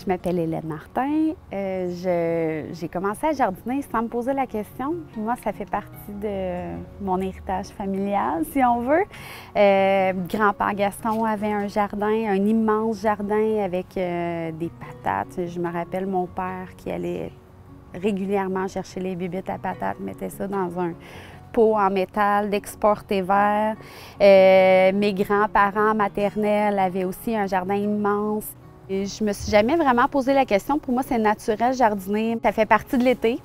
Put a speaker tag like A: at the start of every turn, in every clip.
A: Je m'appelle Hélène Martin. J'ai commencé à jardiner sans me poser la question. Moi, ça fait partie de mon héritage familial, si on veut. Grand-père Gaston avait un jardin, un immense jardin avec des patates. Je me rappelle mon père qui allait régulièrement chercher les bébites à patates, mettait ça dans un pot en métal d'exporté vert. Mes grands-parents maternels avaient aussi un jardin immense. Et je me suis jamais vraiment posé la question. Pour moi, c'est naturel jardiner. Ça fait partie de l'été.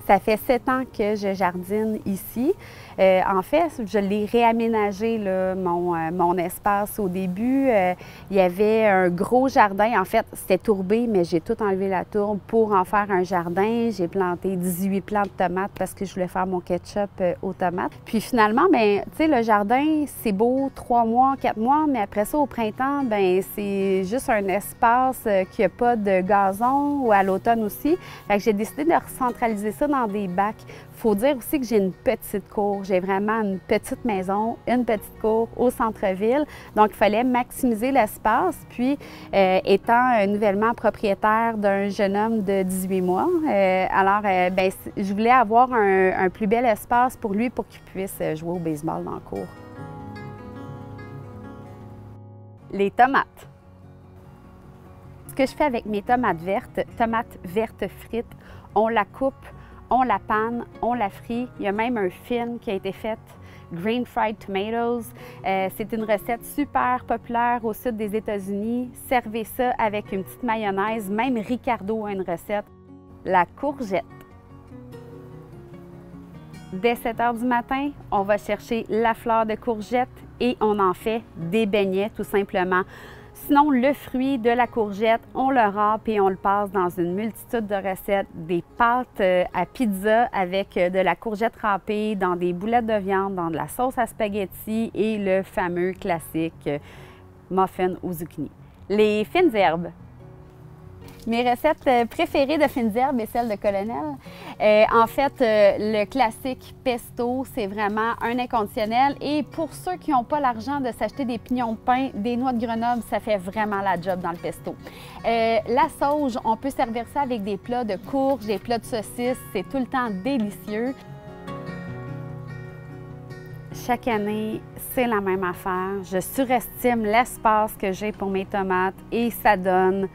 A: Ça fait 7 ans que je jardine ici. En fait, je l'ai réaménagé, là, mon espace. Au début, il y avait un gros jardin. En fait, c'était tourbé, mais j'ai tout enlevé la tourbe pour en faire un jardin. J'ai planté 18 plants de tomates parce que je voulais faire mon ketchup aux tomates. Puis finalement, bien, tu sais, le jardin, c'est beau 3 mois, 4 mois, mais après ça, au printemps, bien, c'est juste un espace qui n'a pas de gazon, ou à l'automne aussi. Fait que j'ai décidé de recentraliser ça dans des bacs. Il faut dire aussi que j'ai une petite cour. J'ai vraiment une petite maison, une petite cour au centre-ville. Donc, il fallait maximiser l'espace. Puis, étant nouvellement propriétaire d'un jeune homme de 18 mois, bien, je voulais avoir un plus bel espace pour lui pour qu'il puisse jouer au baseball dans la cour. Les tomates. Ce que je fais avec mes tomates vertes frites, on la coupe, on la panne, on la frit. Il y a même un film qui a été fait, Green Fried Tomatoes. C'est une recette super populaire au sud des États-Unis. Servez ça avec une petite mayonnaise. Même Ricardo a une recette. La courgette. Dès 7 h du matin, on va chercher la fleur de courgette et on en fait des beignets tout simplement. Sinon, le fruit de la courgette, on le râpe et on le passe dans une multitude de recettes. Des pâtes à pizza avec de la courgette râpée, dans des boulettes de viande, dans de la sauce à spaghetti et le fameux classique muffin aux zucchini. Les fines herbes. Mes recettes préférées de fines herbes est celle de Colonel. En fait, le classique pesto, c'est vraiment un inconditionnel. Et pour ceux qui n'ont pas l'argent de s'acheter des pignons de pain, des noix de Grenoble, ça fait vraiment la job dans le pesto. La sauge, on peut servir ça avec des plats de courges, des plats de saucisses. C'est tout le temps délicieux. Chaque année, c'est la même affaire. Je surestime l'espace que j'ai pour mes tomates et ça donne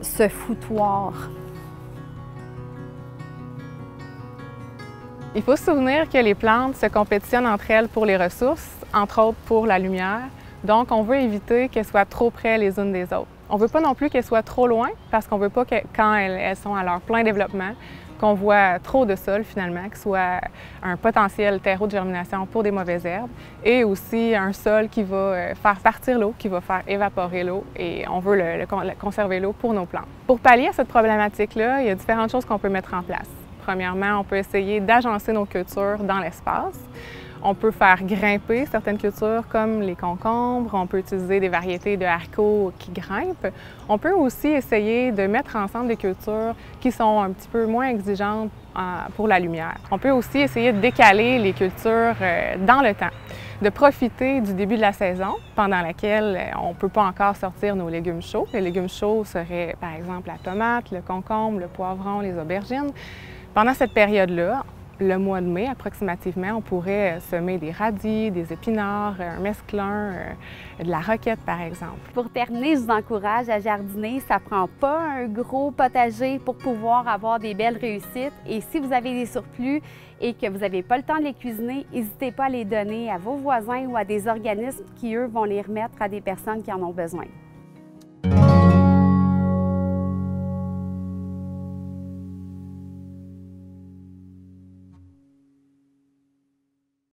A: ce foutoir.
B: Il faut se souvenir que les plantes se compétitionnent entre elles pour les ressources, entre autres pour la lumière. Donc, on veut éviter qu'elles soient trop près les unes des autres. On ne veut pas non plus qu'elles soient trop loin parce qu'on ne veut pas que, quand elles sont à leur plein développement, qu'on voit trop de sol finalement, que ce soit un potentiel terreau de germination pour des mauvaises herbes et aussi un sol qui va faire partir l'eau, qui va faire évaporer l'eau et on veut conserver l'eau pour nos plantes. Pour pallier à cette problématique-là, il y a différentes choses qu'on peut mettre en place. Premièrement, on peut essayer d'agencer nos cultures dans l'espace. On peut faire grimper certaines cultures comme les concombres, on peut utiliser des variétés de haricots qui grimpent. On peut aussi essayer de mettre ensemble des cultures qui sont un petit peu moins exigeantes pour la lumière. On peut aussi essayer de décaler les cultures dans le temps, de profiter du début de la saison pendant laquelle on ne peut pas encore sortir nos légumes chauds. Les légumes chauds seraient par exemple la tomate, le concombre, le poivron, les aubergines. Pendant cette période-là, le mois de mai, approximativement, on pourrait semer des radis, des épinards, un mesclun, de la roquette, par exemple.
A: Pour terminer, je vous encourage à jardiner. Ça ne prend pas un gros potager pour pouvoir avoir des belles réussites. Et si vous avez des surplus et que vous n'avez pas le temps de les cuisiner, n'hésitez pas à les donner à vos voisins ou à des organismes qui, eux, vont les remettre à des personnes qui en ont besoin.